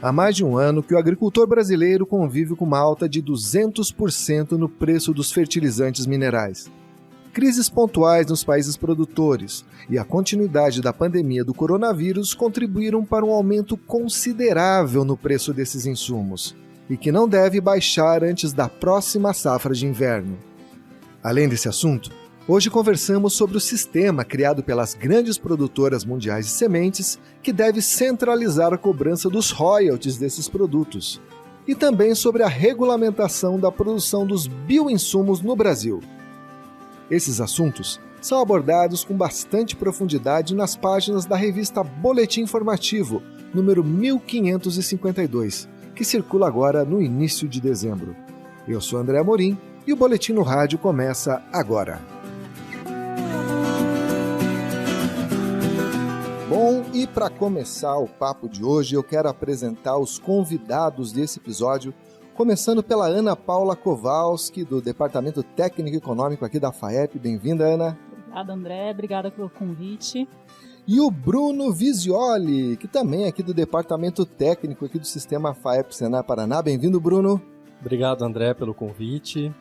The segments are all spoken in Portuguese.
Há mais de um ano que o agricultor brasileiro convive com uma alta de 200% no preço dos fertilizantes minerais. Crises pontuais nos países produtores e a continuidade da pandemia do coronavírus contribuíram para um aumento considerável no preço desses insumos, e que não deve baixar antes da próxima safra de inverno. Além desse assunto, hoje conversamos sobre o sistema criado pelas grandes produtoras mundiais de sementes que deve centralizar a cobrança dos royalties desses produtos, e também sobre a regulamentação da produção dos bioinsumos no Brasil. Esses assuntos são abordados com bastante profundidade nas páginas da revista Boletim Informativo, número 1552, que circula agora no início de dezembro. Eu sou André Amorim e o Boletim no Rádio começa agora. Bom, e para começar o papo de hoje, eu quero apresentar os convidados desse episódio, começando pela Ana Paula Kowalski, do Departamento Técnico e Econômico aqui da FAEP. Bem-vinda, Ana. Obrigada, André. Obrigada pelo convite. E o Bruno Visioli, que também é aqui do Departamento Técnico aqui do Sistema FAEP Senar Paraná. Bem-vindo, Bruno. Obrigado, André, pelo convite.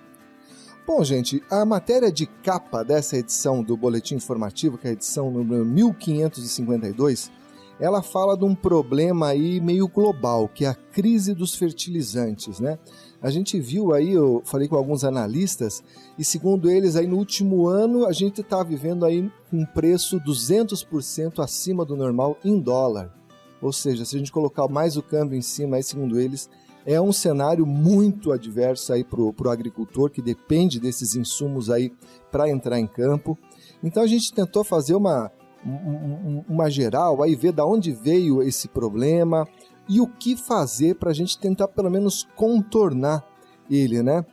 Bom, gente, a matéria de capa dessa edição do Boletim Informativo, que é a edição número 1552, ela fala de um problema aí meio global, que é a crise dos fertilizantes, né? A gente viu aí, eu falei com alguns analistas, e segundo eles, aí no último ano, a gente está vivendo aí um preço 200% acima do normal em dólar. Ou seja, se a gente colocar mais o câmbio em cima, aí, segundo eles, é um cenário muito adverso aí para o agricultor, que depende desses insumos aí para entrar em campo. Então a gente tentou fazer uma geral, aí ver de onde veio esse problema e o que fazer para a gente tentar pelo menos contornar ele, né?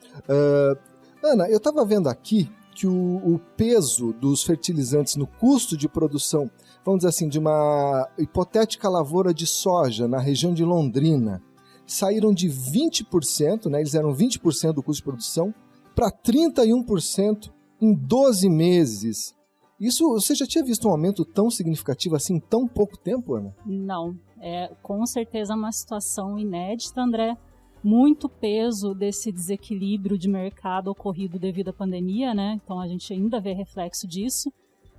Ana, eu estava vendo aqui que o peso dos fertilizantes no custo de produção, vamos dizer assim, de uma hipotética lavoura de soja na região de Londrina, saíram de 20%, né, eles eram 20% do custo de produção, para 31% em 12 meses. Isso, você já tinha visto um aumento tão significativo assim em tão pouco tempo, Ana? Não, é com certeza uma situação inédita, André. Muito peso desse desequilíbrio de mercado ocorrido devido à pandemia, né? Então a gente ainda vê reflexo disso,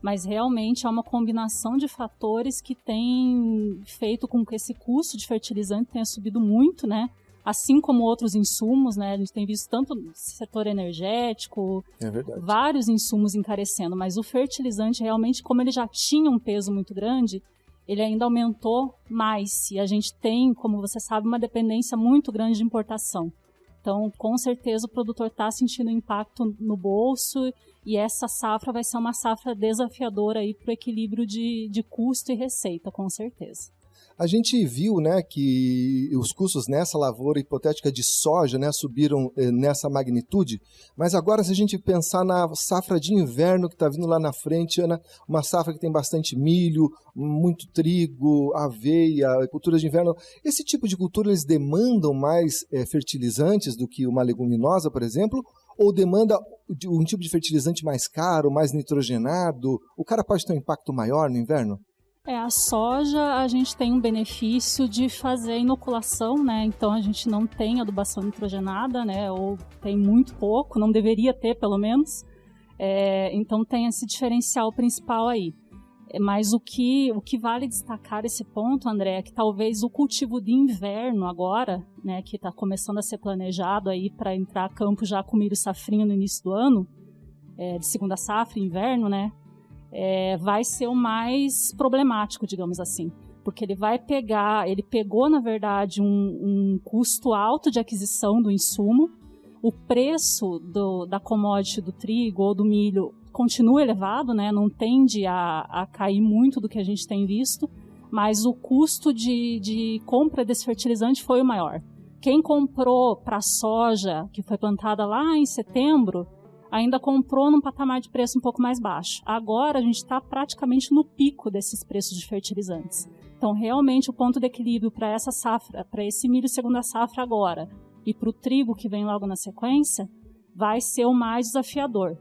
mas realmente é uma combinação de fatores que tem feito com que esse custo de fertilizante tenha subido muito, né? Assim como outros insumos, né? A gente tem visto tanto no setor energético, vários insumos encarecendo, mas o fertilizante realmente, como ele já tinha um peso muito grande, ele ainda aumentou mais. E a gente tem, como você sabe, uma dependência muito grande de importação. Então, com certeza, o produtor está sentindo impacto no bolso e essa safra vai ser uma safra desafiadora para o equilíbrio de custo e receita, com certeza. A gente viu, né, que os custos nessa lavoura hipotética de soja, né, subiram nessa magnitude, mas agora se a gente pensar na safra de inverno que está vindo lá na frente, Ana, uma safra que tem bastante milho, muito trigo, aveia, cultura de inverno, esse tipo de cultura eles demandam mais fertilizantes do que uma leguminosa, por exemplo, ou demanda um tipo de fertilizante mais caro, mais nitrogenado? O cara pode ter um impacto maior no inverno? A soja a gente tem um benefício de fazer inoculação, né? Então a gente não tem adubação nitrogenada, né? Ou tem muito pouco, não deveria ter pelo menos. Então tem esse diferencial principal aí. Mas o que vale destacar esse ponto, André, é que talvez o cultivo de inverno agora, né, que está começando a ser planejado aí para entrar a campo já com milho safrinho no início do ano, de segunda safra, inverno, né? Vai ser o mais problemático, digamos assim, porque ele pegou, na verdade, um custo alto de aquisição do insumo, o preço da commodity do trigo ou do milho continua elevado, né? Não tende a cair muito do que a gente tem visto, mas o custo de compra desse fertilizante foi o maior. Quem comprou para a soja, que foi plantada lá em setembro, ainda comprou num patamar de preço um pouco mais baixo. Agora a gente está praticamente no pico desses preços de fertilizantes. Então, realmente, o ponto de equilíbrio para essa safra, para esse milho segunda safra agora, e para o trigo que vem logo na sequência, vai ser o mais desafiador.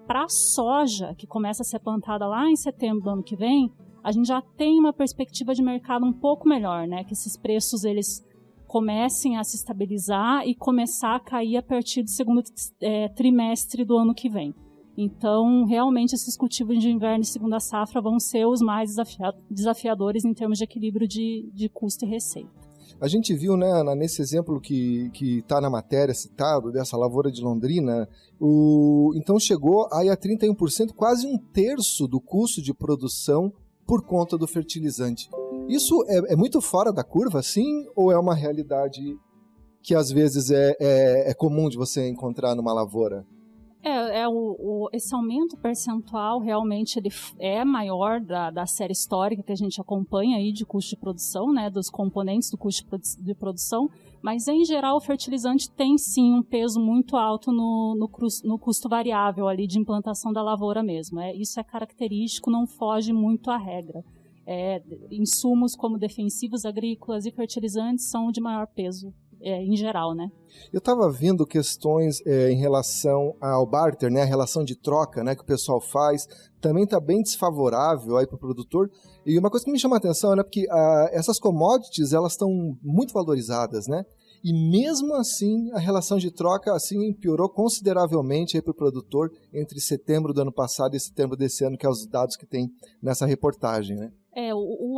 Para a soja, que começa a ser plantada lá em setembro do ano que vem, a gente já tem uma perspectiva de mercado um pouco melhor, né? Que esses preços eles comecem a se estabilizar e começar a cair a partir do segundo trimestre do ano que vem. Então, realmente, esses cultivos de inverno e segunda safra vão ser os mais desafiadores em termos de equilíbrio de custo e receita. A gente viu, né, nesse exemplo que está na matéria citado, dessa lavoura de Londrina, então chegou aí a 31%, quase um terço do custo de produção por conta do fertilizante. Isso é muito fora da curva, sim, ou é uma realidade que às vezes é comum de você encontrar numa lavoura? Esse aumento percentual realmente ele é maior da série histórica que a gente acompanha aí de custo de produção, né, dos componentes do custo de produção, mas em geral o fertilizante tem sim um peso muito alto no custo variável ali de implantação da lavoura mesmo. Isso é característico, não foge muito à regra. Insumos como defensivos agrícolas e fertilizantes são de maior peso em geral, né? Eu estava vendo questões em relação ao barter, né, a relação de troca, né, que o pessoal faz, também está bem desfavorável aí para o produtor. E uma coisa que me chama a atenção, né, porque essas commodities elas estão muito valorizadas, né? E mesmo assim a relação de troca assim piorou consideravelmente para o produtor entre setembro do ano passado e setembro desse ano, que é os dados que tem nessa reportagem, né?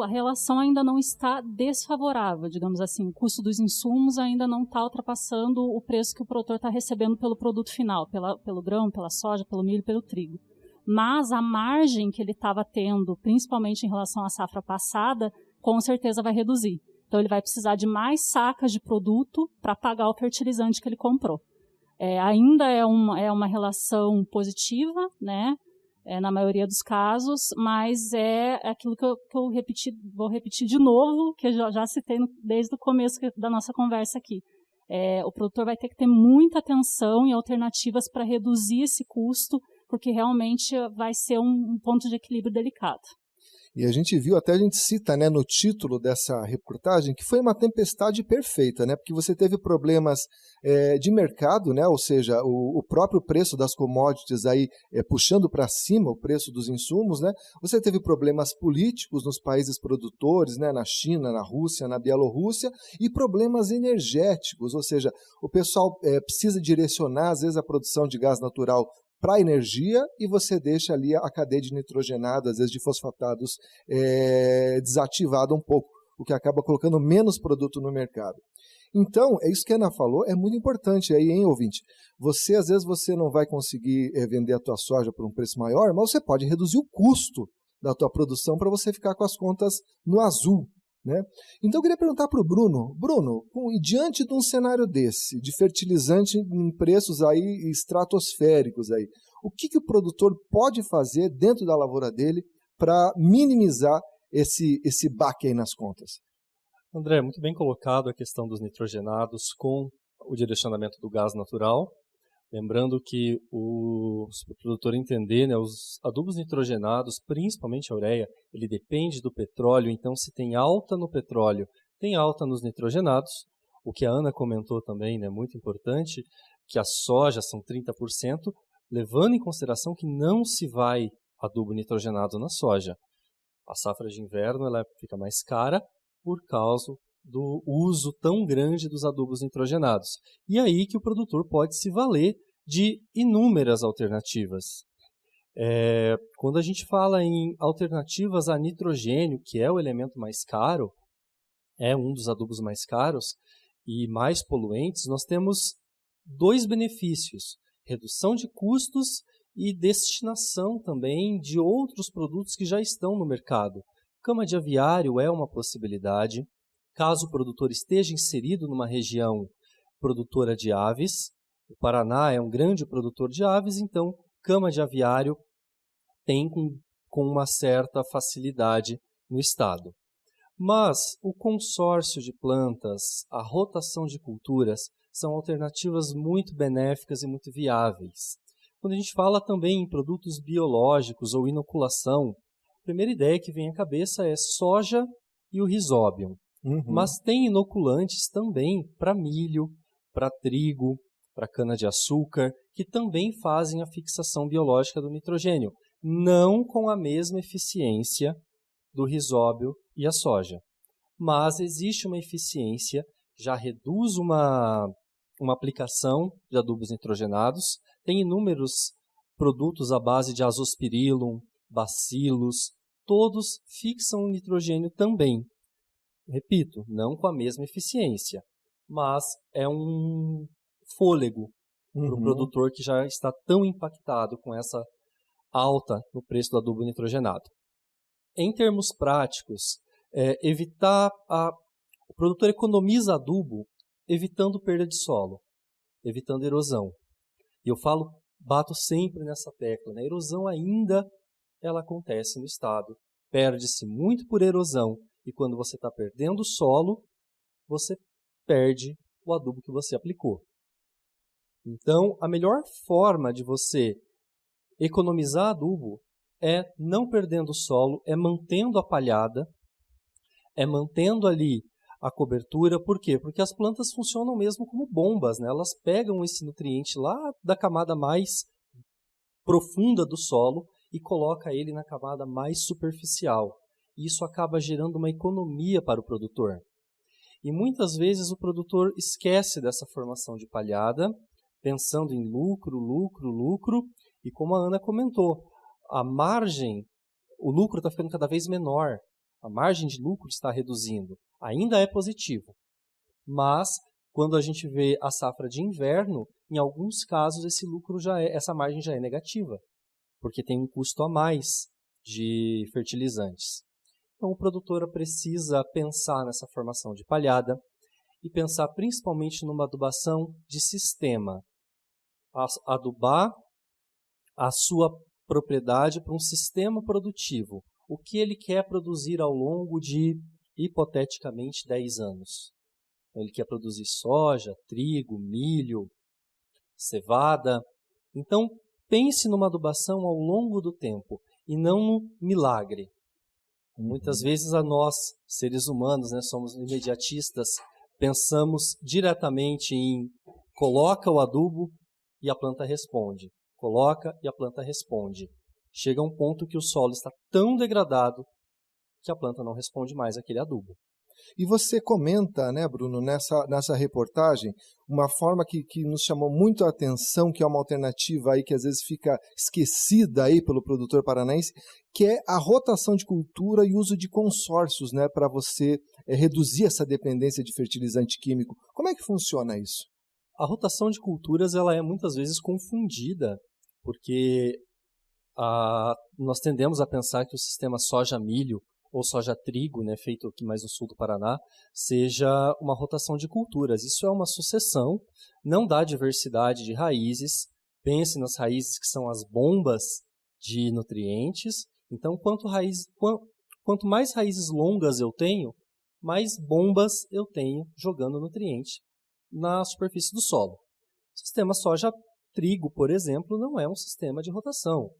A relação ainda não está desfavorável, digamos assim. O custo dos insumos ainda não está ultrapassando o preço que o produtor está recebendo pelo produto final, pelo grão, pela soja, pelo milho, pelo trigo. Mas a margem que ele estava tendo, principalmente em relação à safra passada, com certeza vai reduzir. Então ele vai precisar de mais sacas de produto para pagar o fertilizante que ele comprou. Ainda é uma relação positiva, né? Na maioria dos casos, mas é aquilo que eu vou repetir de novo, que eu já citei desde o começo da nossa conversa aqui. O produtor vai ter que ter muita atenção em alternativas para reduzir esse custo, porque realmente vai ser um ponto de equilíbrio delicado. E a gente viu, até a gente cita, né, no título dessa reportagem, que foi uma tempestade perfeita, né, porque você teve problemas de mercado, né, ou seja, o próprio preço das commodities aí puxando para cima o preço dos insumos, né, você teve problemas políticos nos países produtores, né, na China, na Rússia, na Bielorrússia, e problemas energéticos, ou seja, o pessoal precisa direcionar, às vezes, a produção de gás natural para energia e você deixa ali a cadeia de nitrogenado, às vezes de fosfatados, desativada um pouco, o que acaba colocando menos produto no mercado. Então, é isso que a Ana falou, é muito importante aí, hein, ouvinte? Às vezes você não vai conseguir vender a tua soja por um preço maior, mas você pode reduzir o custo da tua produção para você ficar com as contas no azul, né? Então eu queria perguntar para o Bruno, e diante de um cenário desse, de fertilizante em preços aí estratosféricos, aí, o que o produtor pode fazer dentro da lavoura dele para minimizar esse baque aí nas contas? André, muito bem colocado a questão dos nitrogenados com o direcionamento do gás natural. Lembrando que o produtor entender, né, os adubos nitrogenados, principalmente a ureia, ele depende do petróleo, então se tem alta no petróleo, tem alta nos nitrogenados. O que a Ana comentou também, né, muito importante, que a soja são 30%, levando em consideração que não se vai adubo nitrogenado na soja. A safra de inverno ela fica mais cara por causa do uso tão grande dos adubos nitrogenados. E aí que o produtor pode se valer de inúmeras alternativas. Quando a gente fala em alternativas a nitrogênio, que é o elemento mais caro, é um dos adubos mais caros e mais poluentes, nós temos dois benefícios: redução de custos e destinação também de outros produtos que já estão no mercado. Cama de aviário é uma possibilidade, caso o produtor esteja inserido numa região produtora de aves. O Paraná é um grande produtor de aves, então cama de aviário tem com uma certa facilidade no estado. Mas o consórcio de plantas, a rotação de culturas, são alternativas muito benéficas e muito viáveis. Quando a gente fala também em produtos biológicos ou inoculação, a primeira ideia que vem à cabeça é soja e o Rhizobium. Uhum. Mas tem inoculantes também para milho, para trigo, para cana-de-açúcar, que também fazem a fixação biológica do nitrogênio, não com a mesma eficiência do Rhizóbio e a soja. Mas existe uma eficiência já reduz uma aplicação de adubos nitrogenados. Tem inúmeros produtos à base de azospirillum, bacilos, todos fixam o nitrogênio também. Repito, não com a mesma eficiência, mas é um fôlego para o produtor que já está tão impactado com essa alta no preço do adubo nitrogenado. Em termos práticos, o produtor economiza adubo evitando perda de solo, evitando erosão. E eu bato sempre nessa tecla, né? A erosão ainda ela acontece no estado. Perde-se muito por erosão. E quando você está perdendo o solo, você perde o adubo que você aplicou. Então, a melhor forma de você economizar adubo é não perdendo o solo, é mantendo a palhada, é mantendo ali a cobertura. Por quê? Porque as plantas funcionam mesmo como bombas, né? Elas pegam esse nutriente lá da camada mais profunda do solo e colocam ele na camada mais superficial. Isso acaba gerando uma economia para o produtor. E muitas vezes o produtor esquece dessa formação de palhada, pensando em lucro, lucro, lucro, e como a Ana comentou, a margem, o lucro está ficando cada vez menor, a margem de lucro está reduzindo. Ainda é positivo, mas quando a gente vê a safra de inverno, em alguns casos essa margem já é negativa, porque tem um custo a mais de fertilizantes. Então o produtor precisa pensar nessa formação de palhada e pensar principalmente numa adubação de sistema. Adubar a sua propriedade para um sistema produtivo. O que ele quer produzir ao longo de, hipoteticamente, 10 anos. Ele quer produzir soja, trigo, milho, cevada. Então, pense numa adubação ao longo do tempo e não no milagre. Muitas vezes nós, seres humanos, né, somos imediatistas, pensamos diretamente em coloca o adubo e a planta responde. Coloca e a planta responde. Chega a um ponto que o solo está tão degradado que a planta não responde mais àquele adubo. E você comenta, né, Bruno, nessa reportagem, uma forma que nos chamou muito a atenção, que é uma alternativa aí que às vezes fica esquecida aí pelo produtor paranaense, que é a rotação de cultura e uso de consórcios, né, para você reduzir essa dependência de fertilizante químico. Como é que funciona isso? A rotação de culturas ela é muitas vezes confundida, porque nós tendemos a pensar que o sistema soja-milho ou soja-trigo, né, feito aqui mais no sul do Paraná, seja uma rotação de culturas. Isso é uma sucessão, não dá diversidade de raízes. Pense nas raízes que são as bombas de nutrientes. Então, quanto mais raízes longas eu tenho, mais bombas eu tenho jogando nutriente na superfície do solo. O sistema soja-trigo, por exemplo, não é um sistema de rotação.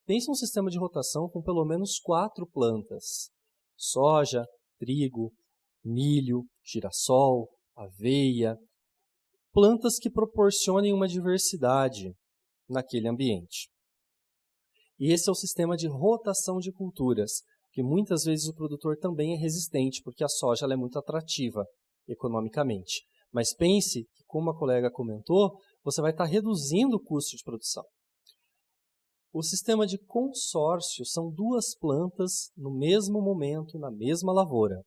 Pense num sistema de rotação com pelo menos 4 plantas. Soja, trigo, milho, girassol, aveia. Plantas que proporcionem uma diversidade naquele ambiente. E esse é o sistema de rotação de culturas, que muitas vezes o produtor também é resistente, porque a soja ela é muito atrativa economicamente. Mas pense que, como a colega comentou, você vai estar reduzindo o custo de produção. O sistema de consórcio são 2 plantas no mesmo momento, na mesma lavoura.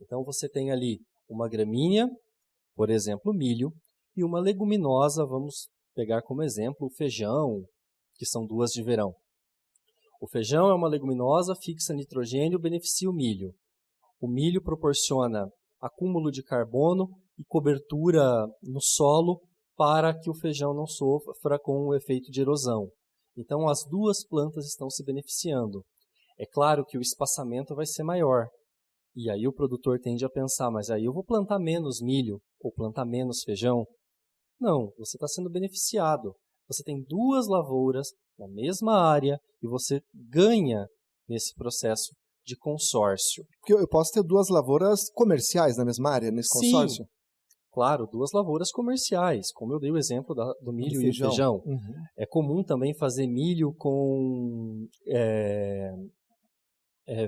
Então você tem ali uma gramínea, por exemplo, milho, e uma leguminosa, vamos pegar como exemplo o feijão, que são 2 de verão. O feijão é uma leguminosa, fixa nitrogênio, beneficia o milho. O milho proporciona acúmulo de carbono e cobertura no solo para que o feijão não sofra com o efeito de erosão. Então, as 2 plantas estão se beneficiando. É claro que o espaçamento vai ser maior. E aí o produtor tende a pensar, mas aí eu vou plantar menos milho ou plantar menos feijão? Não, você está sendo beneficiado. Você tem 2 lavouras na mesma área e você ganha nesse processo de consórcio. Porque eu posso ter 2 lavouras comerciais na mesma área, nesse consórcio? Sim. Claro, 2 lavouras comerciais, como eu dei o exemplo do milho e o feijão. Uhum. É comum também fazer milho com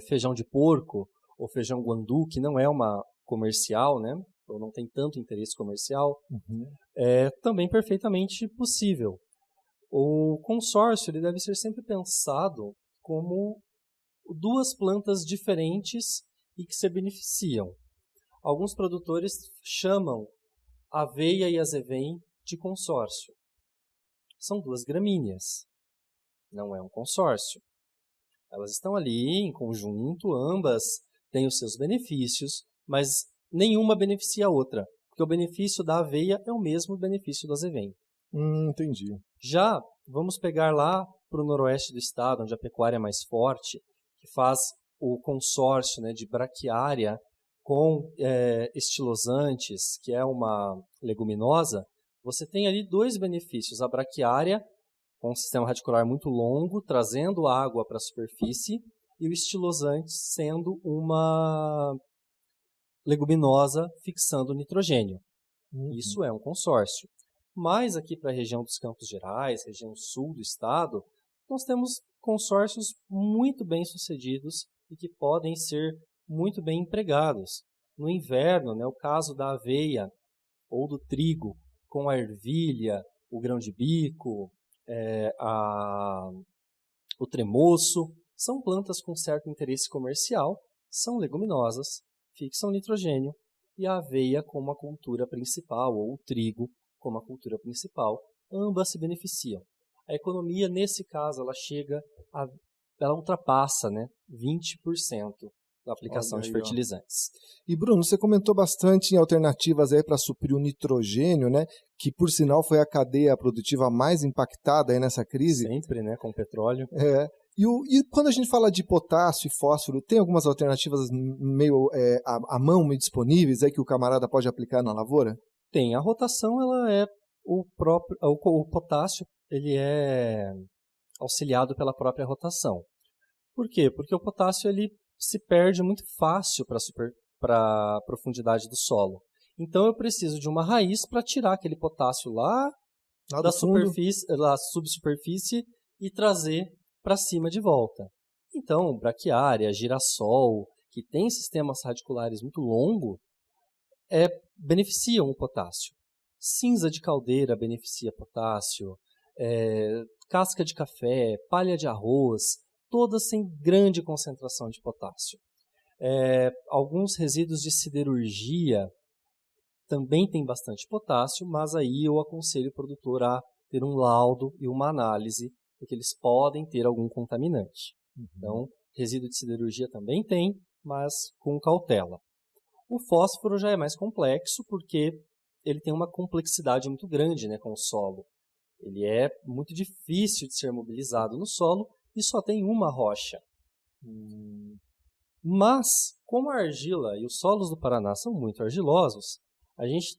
feijão de porco ou feijão guandu, que não é uma comercial, né? ou não tem tanto interesse comercial, também perfeitamente possível. O consórcio ele deve ser sempre pensado como duas plantas diferentes e que se beneficiam. Alguns produtores chamam aveia e azevém de consórcio. São duas gramíneas, não é um consórcio. Elas estão ali em conjunto, ambas têm os seus benefícios, mas nenhuma beneficia a outra, porque o benefício da aveia é o mesmo benefício do azevém. Entendi. Já vamos pegar lá para o noroeste do estado, onde a pecuária é mais forte, que faz o consórcio, né, de braquiária com estilosantes, que é uma leguminosa. Você tem ali dois benefícios: a braquiária, com um sistema radicular muito longo, trazendo água para a superfície, e o estilosante sendo uma leguminosa fixando nitrogênio. Isso é um consórcio. Mas aqui para a região dos Campos Gerais, região sul do estado, nós temos consórcios muito bem sucedidos e que podem ser muito bem empregados. No inverno, né, o caso da aveia ou do trigo com a ervilha, o grão de bico, o tremoço, são plantas com certo interesse comercial, são leguminosas, fixam nitrogênio, e a aveia como a cultura principal, ou o trigo como a cultura principal, ambas se beneficiam. A economia, nesse caso, ela ultrapassa, né, 20% da aplicação de fertilizantes. E Bruno, você comentou bastante em alternativas aí para suprir o nitrogênio, né, que por sinal foi a cadeia produtiva mais impactada aí nessa crise. Sempre, né, com o petróleo. E quando a gente fala de potássio e fósforo, tem algumas alternativas meio à mão, meio disponíveis aí que o camarada pode aplicar na lavoura? Tem. A rotação, ela é o potássio, ele é auxiliado pela própria rotação. Por quê? Porque o potássio ele se perde muito fácil para a profundidade do solo. Então eu preciso de uma raiz para tirar aquele potássio lá da subsuperfície e trazer para cima de volta. Então, braquiária, girassol, que tem sistemas radiculares muito longos, beneficiam o potássio. Cinza de caldeira beneficia potássio, casca de café, palha de arroz, todas têm grande concentração de potássio. Alguns resíduos de siderurgia também têm bastante potássio, mas aí eu aconselho o produtor a ter um laudo e uma análise, porque eles podem ter algum contaminante. Então, resíduo de siderurgia também tem, mas com cautela. O fósforo já é mais complexo, porque ele tem uma complexidade muito grande, né, com o solo. Ele é muito difícil de ser mobilizado no solo e só tem uma rocha. Mas, como a argila e os solos do Paraná são muito argilosos, a gente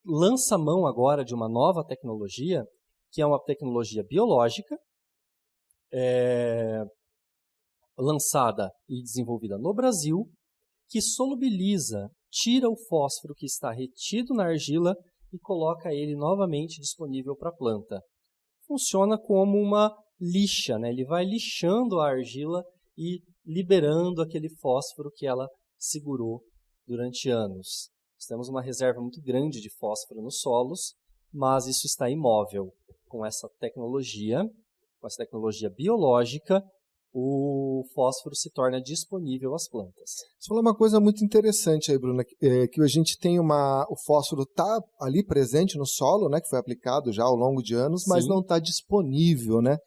lança mão agora de uma nova tecnologia, que é uma tecnologia biológica, lançada e desenvolvida no Brasil, que solubiliza, tira o fósforo que está retido na argila e coloca ele novamente disponível para a planta. Funciona como uma lixa, né? Ele vai lixando a argila e liberando aquele fósforo que ela segurou durante anos. Nós temos uma reserva muito grande de fósforo nos solos, mas isso está imóvel. Com essa tecnologia biológica, o fósforo se torna disponível às plantas. Você falou uma coisa muito interessante aí, Bruna, que a gente tem o fósforo está ali presente no solo, né, que foi aplicado já ao longo de anos, mas Sim. não está disponível, né?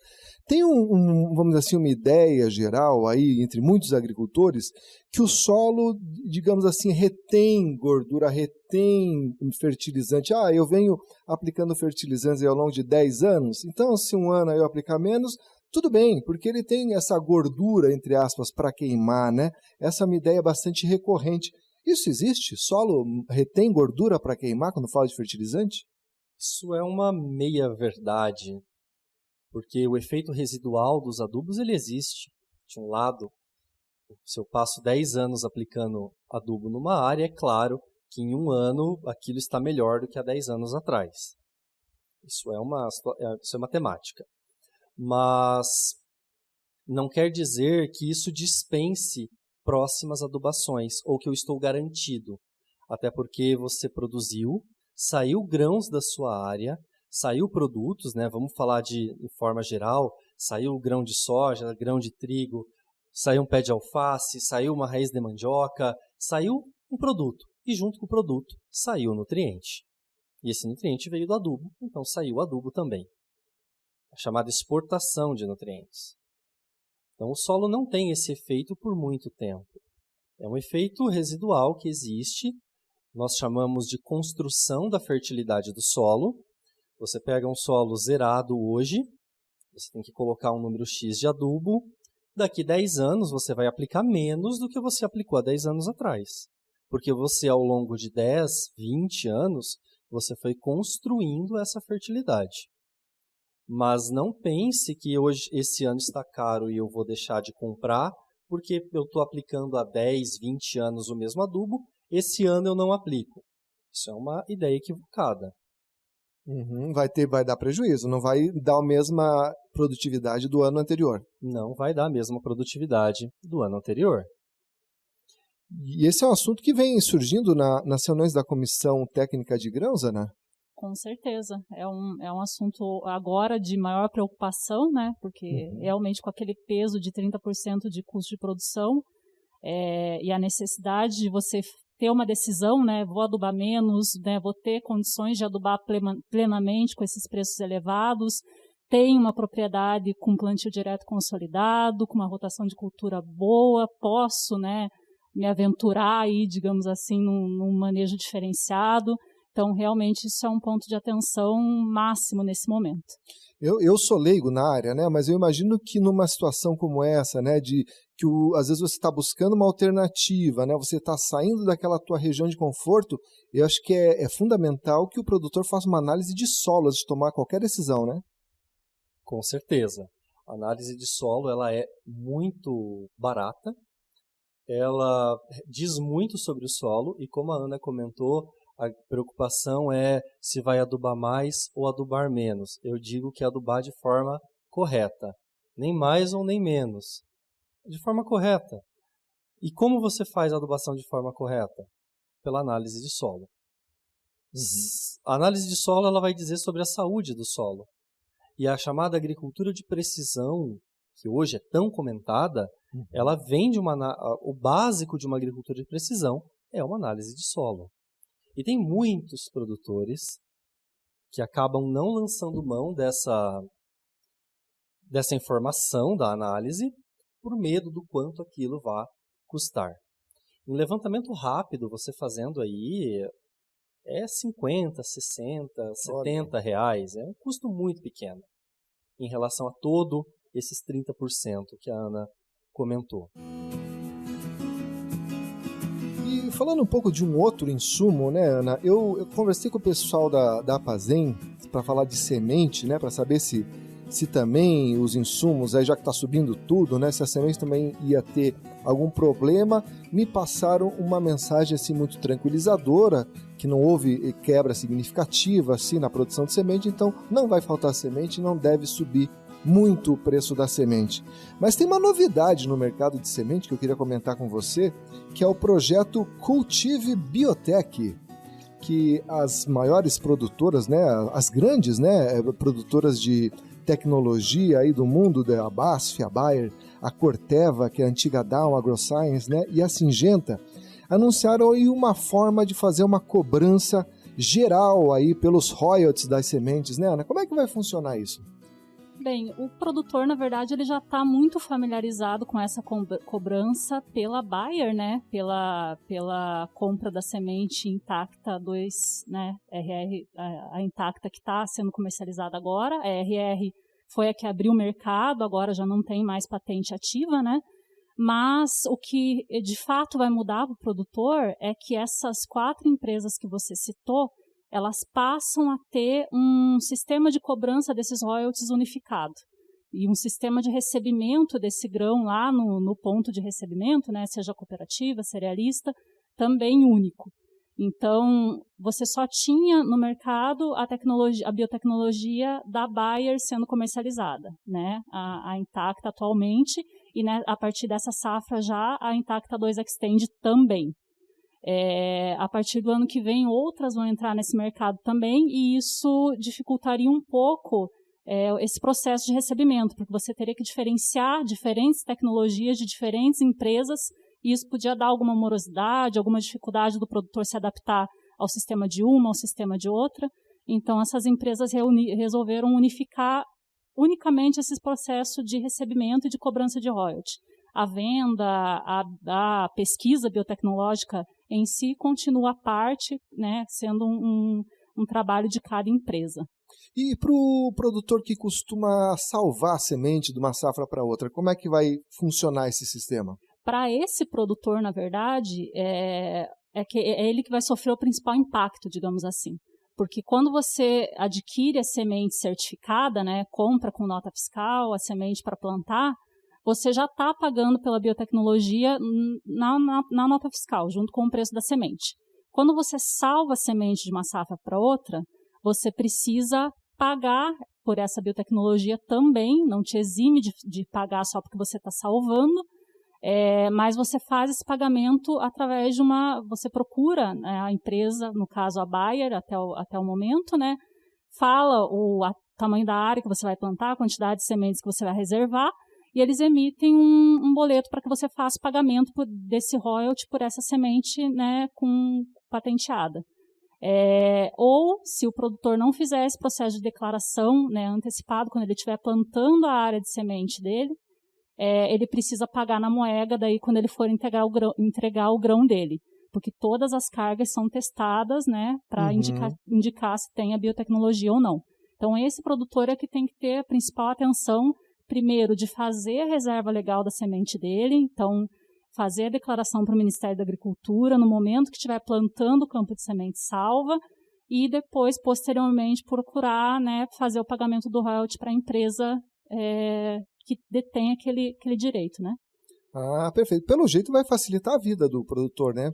Tem vamos dizer assim, uma ideia geral aí entre muitos agricultores que o solo, digamos assim, retém gordura, retém fertilizante. Eu venho aplicando fertilizantes ao longo de 10 anos, então se um ano eu aplicar menos, tudo bem, porque ele tem essa gordura, entre aspas, para queimar, né? Essa é uma ideia bastante recorrente. Isso existe? Solo retém gordura para queimar quando fala de fertilizante? Isso é uma meia-verdade, porque o efeito residual dos adubos ele existe. De um lado, se eu passo 10 anos aplicando adubo numa área, é claro que em um ano aquilo está melhor do que há 10 anos atrás. Isso é matemática. Mas não quer dizer que isso dispense próximas adubações ou que eu estou garantido. Até porque você produziu, saiu grãos da sua área, saiu produtos, né? Vamos falar de forma geral, saiu grão de soja, grão de trigo, saiu um pé de alface, saiu uma raiz de mandioca, saiu um produto. E junto com o produto saiu o nutriente. E esse nutriente veio do adubo, então saiu o adubo também. A chamada exportação de nutrientes. Então o solo não tem esse efeito por muito tempo. É um efeito residual que existe. Nós chamamos de construção da fertilidade do solo. Você pega um solo zerado hoje, você tem que colocar um número X de adubo. Daqui 10 anos você vai aplicar menos do que você aplicou há 10 anos atrás. Porque você, ao longo de 10, 20 anos, você foi construindo essa fertilidade. Mas não pense que hoje esse ano está caro e eu vou deixar de comprar porque eu estou aplicando há 10, 20 anos o mesmo adubo, esse ano eu não aplico. Isso é uma ideia equivocada. Vai dar prejuízo, não vai dar a mesma produtividade do ano anterior. Não vai dar a mesma produtividade do ano anterior. E esse é um assunto que vem surgindo nas reuniões da Comissão Técnica de Grãos, Ana? Com certeza. É um assunto agora de maior preocupação, né? Porque realmente com aquele peso de 30% de custo de produção e a necessidade de você ter uma decisão, né? Vou adubar menos, né? Vou ter condições de adubar plenamente com esses preços elevados. Tenho uma propriedade com plantio direto consolidado, com uma rotação de cultura boa, posso, né? Me aventurar aí, digamos assim, num manejo diferenciado. Então, realmente, isso é um ponto de atenção máximo nesse momento. Eu sou leigo na área, né? Mas eu imagino que numa situação como essa, né, às vezes você está buscando uma alternativa, né? Você está saindo daquela tua região de conforto, eu acho que é fundamental que o produtor faça uma análise de solo antes de tomar qualquer decisão, né? Com certeza. A análise de solo ela é muito barata, ela diz muito sobre o solo e, como a Ana comentou, a preocupação é se vai adubar mais ou adubar menos. Eu digo que adubar de forma correta, nem mais ou nem menos, de forma correta. E como você faz a adubação de forma correta? Pela análise de solo. A análise de solo ela vai dizer sobre a saúde do solo. E a chamada agricultura de precisão, que hoje é tão comentada, ela vem de o básico de uma agricultura de precisão é uma análise de solo. E tem muitos produtores que acabam não lançando mão dessa informação da análise por medo do quanto aquilo vai custar. Um levantamento rápido, você fazendo aí, é 50, 60, 70 reais. É um custo muito pequeno em relação a todo esses 30% que a Ana comentou. E falando um pouco de um outro insumo, né, Ana? Eu conversei com o pessoal da Apazem para falar de semente, né, para saber se também os insumos, aí já que está subindo tudo, né, se a semente também ia ter algum problema. Me passaram uma mensagem assim muito tranquilizadora, que não houve quebra significativa assim na produção de semente, então não vai faltar semente, não deve subir muito o preço da semente. Mas tem uma novidade no mercado de semente que eu queria comentar com você, que é o projeto Cultive Biotech, que as maiores produtoras, né, as grandes, né, produtoras de tecnologia aí do mundo, a BASF, a Bayer, a Corteva, que é a antiga Dow AgroScience, né, e a Syngenta, anunciaram aí uma forma de fazer uma cobrança geral aí pelos royalties das sementes, né, Ana? Como é que vai funcionar isso? Bem, o produtor, na verdade, ele já está muito familiarizado com essa cobrança pela Bayer, né? Pela compra da semente Intacta 2, né? RR, a Intacta que está sendo comercializada agora. A RR foi a que abriu o mercado, agora já não tem mais patente ativa, né? Mas o que de fato vai mudar para o produtor é que essas 4 empresas que você citou, elas passam a ter um sistema de cobrança desses royalties unificado e um sistema de recebimento desse grão lá no ponto de recebimento, né, seja cooperativa, cerealista, também único. Então, você só tinha no mercado a biotecnologia da Bayer sendo comercializada, né, a Intacta atualmente, e né, a partir dessa safra já a Intacta 2 Extend também. A partir do ano que vem, outras vão entrar nesse mercado também, e isso dificultaria um pouco esse processo de recebimento, porque você teria que diferenciar diferentes tecnologias de diferentes empresas, e isso podia dar alguma morosidade, alguma dificuldade do produtor se adaptar ao sistema de uma, ao sistema de outra. Então, essas empresas resolveram unificar unicamente esses processos de recebimento e de cobrança de royalty. A venda, a pesquisa biotecnológica em si continua à parte, né, sendo um trabalho de cada empresa. E para o produtor que costuma salvar a semente de uma safra para outra, como é que vai funcionar esse sistema? Para esse produtor, na verdade, é ele que vai sofrer o principal impacto, digamos assim. Porque quando você adquire a semente certificada, né, compra com nota fiscal a semente para plantar, você já está pagando pela biotecnologia na nota fiscal, junto com o preço da semente. Quando você salva a semente de uma safra para outra, você precisa pagar por essa biotecnologia também, não te exime de pagar só porque você está salvando, mas você faz esse pagamento através de você procura, né, a empresa, no caso a Bayer, até o momento, né, fala o tamanho da área que você vai plantar, a quantidade de sementes que você vai reservar, e eles emitem um boleto para que você faça o pagamento desse royalty por essa semente, né, patenteada. Ou, se o produtor não fizer esse processo de declaração, né, antecipado, quando ele estiver plantando a área de semente dele, ele precisa pagar na moeda daí quando ele for entregar o grão dele. Porque todas as cargas são testadas, né, para indicar se tem a biotecnologia ou não. Então, esse produtor é que tem que ter a principal atenção, primeiro, de fazer a reserva legal da semente dele, então, fazer a declaração para o Ministério da Agricultura no momento que estiver plantando o campo de semente salva, e depois, posteriormente, procurar, né, fazer o pagamento do royalty para a empresa que detém aquele direito, né? Ah, perfeito. Pelo jeito vai facilitar a vida do produtor, né?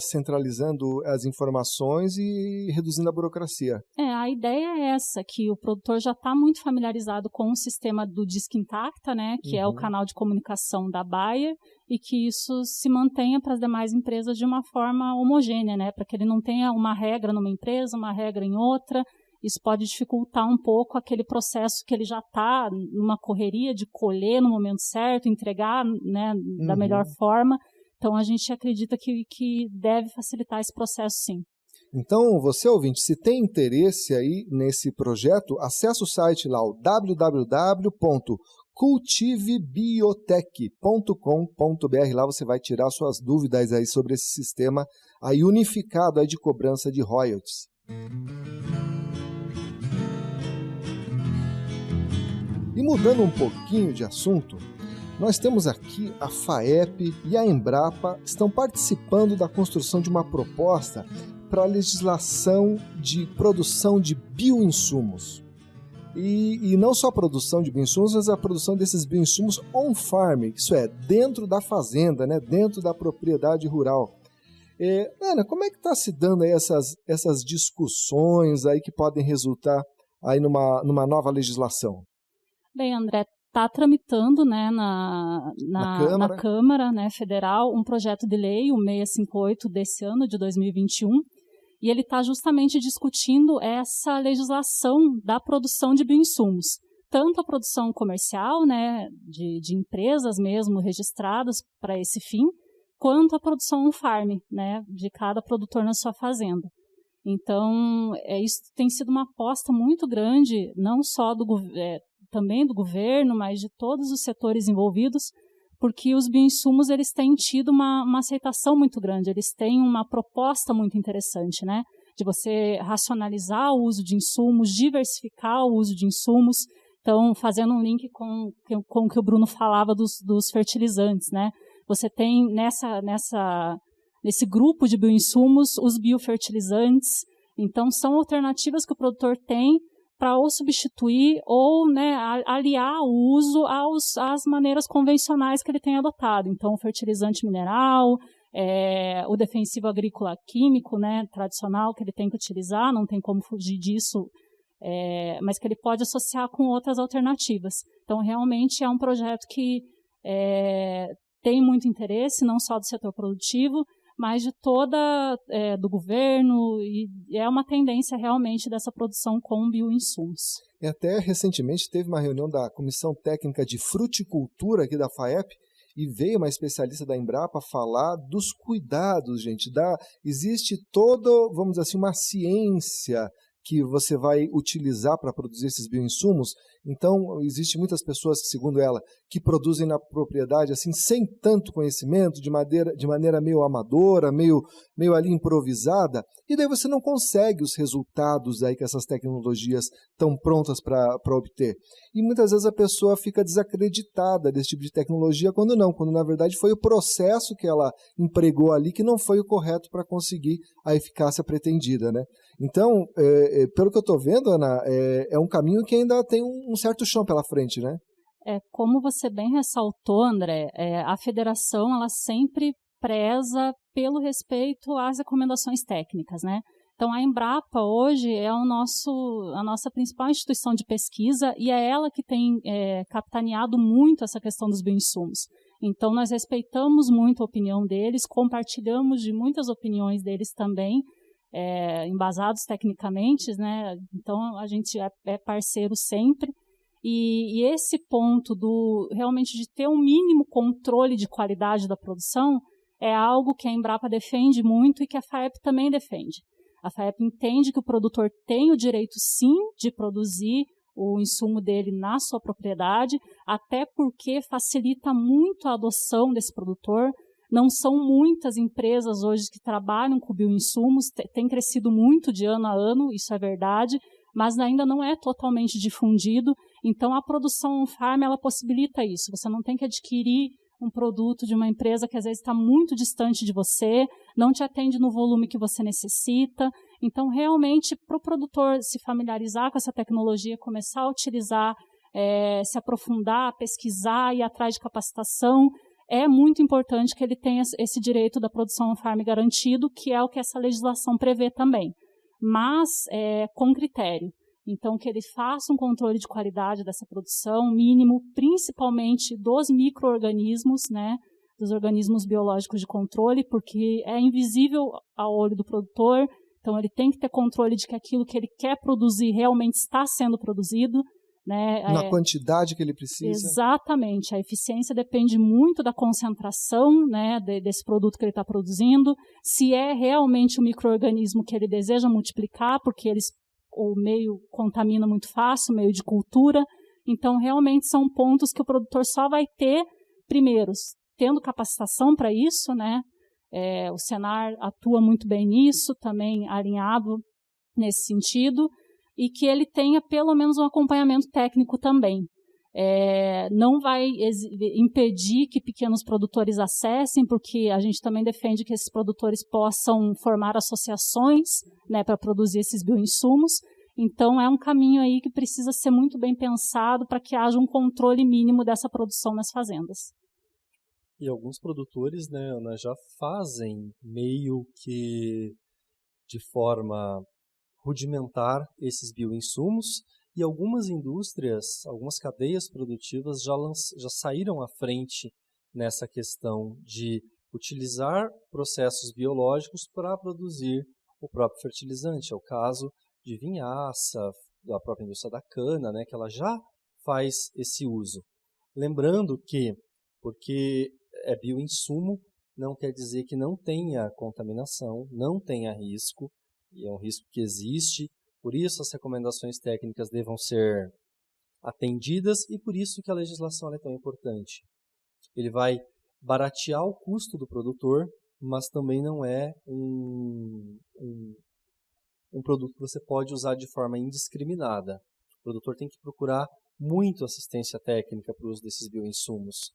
Centralizando as informações e reduzindo a burocracia. A ideia é essa, que o produtor já está muito familiarizado com o sistema do Disque Intacta, né? Que é o canal de comunicação da Bayer, e que isso se mantenha para as demais empresas de uma forma homogênea, né? Para que ele não tenha uma regra numa empresa, uma regra em outra. Isso pode dificultar um pouco aquele processo que ele já está numa correria de colher no momento certo, entregar, né, da melhor forma. Então, a gente acredita que deve facilitar esse processo, sim. Então, você, ouvinte, se tem interesse aí nesse projeto, acesse o site lá, o www.cultivebiotech.com.br. Lá você vai tirar suas dúvidas aí sobre esse sistema aí unificado aí de cobrança de royalties. E mudando um pouquinho de assunto, nós temos aqui a FAEP e a Embrapa estão participando da construção de uma proposta para a legislação de produção de bioinsumos. E não só a produção de bioinsumos, mas a produção desses bioinsumos on-farm, isso é, dentro da fazenda, né, dentro da propriedade rural. Ana, como é que está se dando aí essas discussões aí que podem resultar aí numa nova legislação? Bem, André, está tramitando, né, na Câmara, né, Federal um projeto de lei, o 658 desse ano, de 2021, e ele está justamente discutindo essa legislação da produção de bioinsumos, tanto a produção comercial, né, de empresas mesmo registradas para esse fim, quanto a produção on-farm, né, de cada produtor na sua fazenda. Então, isso tem sido uma aposta muito grande, não só também do governo, mas de todos os setores envolvidos, porque os bioinsumos eles têm tido uma aceitação muito grande, eles têm uma proposta muito interessante, né? De você racionalizar o uso de insumos, diversificar o uso de insumos. Então, fazendo um link com o que o Bruno falava dos fertilizantes, né? Você tem nesse grupo de bioinsumos os biofertilizantes. Então, são alternativas que o produtor tem para ou substituir ou, né, aliar o uso às maneiras convencionais que ele tem adotado. Então, o fertilizante mineral, o defensivo agrícola químico, né, tradicional, que ele tem que utilizar, não tem como fugir disso, mas que ele pode associar com outras alternativas. Então, realmente é um projeto que tem muito interesse, não só do setor produtivo, mas de toda, do governo, e é uma tendência realmente dessa produção com bioinsumos. E até recentemente teve uma reunião da Comissão Técnica de Fruticultura aqui da FAEP, e veio uma especialista da Embrapa falar dos cuidados, gente. Existe toda, vamos dizer assim, uma ciência que você vai utilizar para produzir esses bioinsumos. Então, existe muitas pessoas, segundo ela, que produzem na propriedade assim, sem tanto conhecimento, de maneira meio amadora, meio ali improvisada, e daí você não consegue os resultados aí que essas tecnologias estão prontas para obter. E muitas vezes a pessoa fica desacreditada desse tipo de tecnologia, quando na verdade foi o processo que ela empregou ali que não foi o correto para conseguir a eficácia pretendida, né? Então, pelo que eu estou vendo, Ana, é um caminho que ainda tem um certo chão pela frente, né? Como você bem ressaltou, André, a federação ela sempre preza pelo respeito às recomendações técnicas, né? Então, a Embrapa hoje é a nossa principal instituição de pesquisa e é ela que tem capitaneado muito essa questão dos bioinsumos. Então, nós respeitamos muito a opinião deles, compartilhamos de muitas opiniões deles também, embasados tecnicamente, né? Então, a gente é parceiro sempre. E esse ponto realmente de ter um mínimo controle de qualidade da produção é algo que a Embrapa defende muito e que a FAEP também defende. A FAEP entende que o produtor tem o direito, sim, de produzir o insumo dele na sua propriedade, até porque facilita muito a adoção desse produtor. Não são muitas empresas hoje que trabalham com bioinsumos, tem crescido muito de ano a ano, isso é verdade, mas ainda não é totalmente difundido. Então, a produção on-farm, ela possibilita isso. Você não tem que adquirir um produto de uma empresa que às vezes está muito distante de você, não te atende no volume que você necessita. Então, realmente, para o produtor se familiarizar com essa tecnologia, começar a utilizar, se aprofundar, pesquisar, ir atrás de capacitação, é muito importante que ele tenha esse direito da produção on-farm garantido, que é o que essa legislação prevê também, mas com critério. Então, que ele faça um controle de qualidade dessa produção mínimo, principalmente dos micro-organismos, né, dos organismos biológicos de controle, porque é invisível ao olho do produtor, então ele tem que ter controle de que aquilo que ele quer produzir realmente está sendo produzido, né, na quantidade que ele precisa. Exatamente. A eficiência depende muito da concentração, né, desse produto que ele está produzindo, se é realmente o micro-organismo que ele deseja multiplicar, porque o meio contamina muito fácil, o meio de cultura. Então, realmente são pontos que o produtor só vai ter, primeiro, tendo capacitação para isso, né? O Senar atua muito bem nisso, também alinhado nesse sentido, e que ele tenha pelo menos um acompanhamento técnico também. Não vai impedir que pequenos produtores acessem, porque a gente também defende que esses produtores possam formar associações, né, para produzir esses bioinsumos. Então, é um caminho aí que precisa ser muito bem pensado para que haja um controle mínimo dessa produção nas fazendas. E alguns produtores, né, Ana, já fazem meio que de forma rudimentar esses bioinsumos, e algumas indústrias, algumas cadeias produtivas já saíram à frente nessa questão de utilizar processos biológicos para produzir o próprio fertilizante. É o caso de Vinhaça, da própria indústria da cana, né, que ela já faz esse uso. Lembrando que, porque é bioinsumo, não quer dizer que não tenha contaminação, não tenha risco, e é um risco que existe, por isso as recomendações técnicas devam ser atendidas e por isso que a legislação é tão importante. Ele vai baratear o custo do produtor, mas também não é um produto que você pode usar de forma indiscriminada. O produtor tem que procurar muito assistência técnica para o uso desses bioinsumos,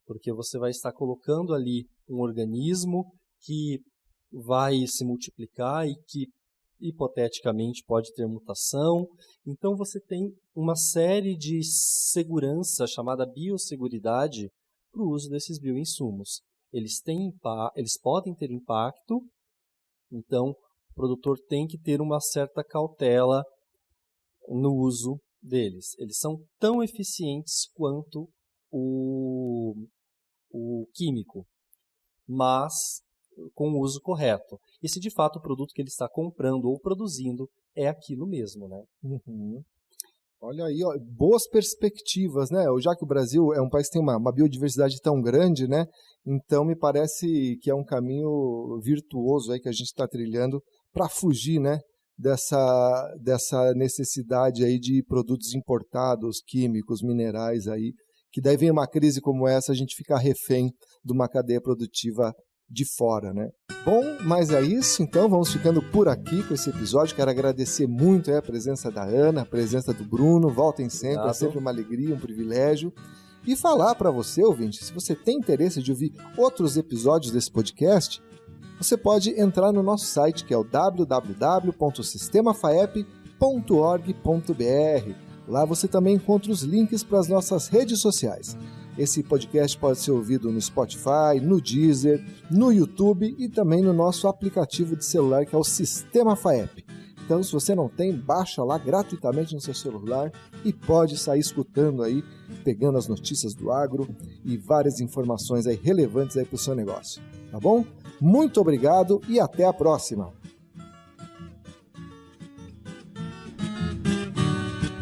porque você vai estar colocando ali um organismo que vai se multiplicar e que hipoteticamente pode ter mutação. Então você tem uma série de segurança chamada biosseguridade para o uso desses bioinsumos. Eles podem ter impacto, então o produtor tem que ter uma certa cautela no uso deles. Eles são tão eficientes quanto o químico, mas com o uso correto. E se de fato o produto que ele está comprando ou produzindo é aquilo mesmo, né? Uhum. Olha aí, ó, boas perspectivas, né? Já que o Brasil é um país que tem uma biodiversidade tão grande, né? Então me parece que é um caminho virtuoso aí que a gente está trilhando para fugir, né? Dessa necessidade aí de produtos importados, químicos, minerais aí, que daí vem uma crise como essa, a gente fica refém de uma cadeia produtiva de fora, né? Bom, mas é isso, então vamos ficando por aqui com esse episódio. Quero agradecer muito a presença da Ana, a presença do Bruno. Voltem sempre, Obrigado. É sempre uma alegria, um privilégio. E falar para você, ouvinte, se você tem interesse de ouvir outros episódios desse podcast, você pode entrar no nosso site, que é o www.sistemafaep.org.br. Lá você também encontra os links para as nossas redes sociais. Esse podcast pode ser ouvido no Spotify, no Deezer, no YouTube e também no nosso aplicativo de celular, que é o Sistema FAEP. Então, se você não tem, baixa lá gratuitamente no seu celular e pode sair escutando aí, pegando as notícias do agro e várias informações aí relevantes aí para o seu negócio. Tá bom? Muito obrigado e até a próxima!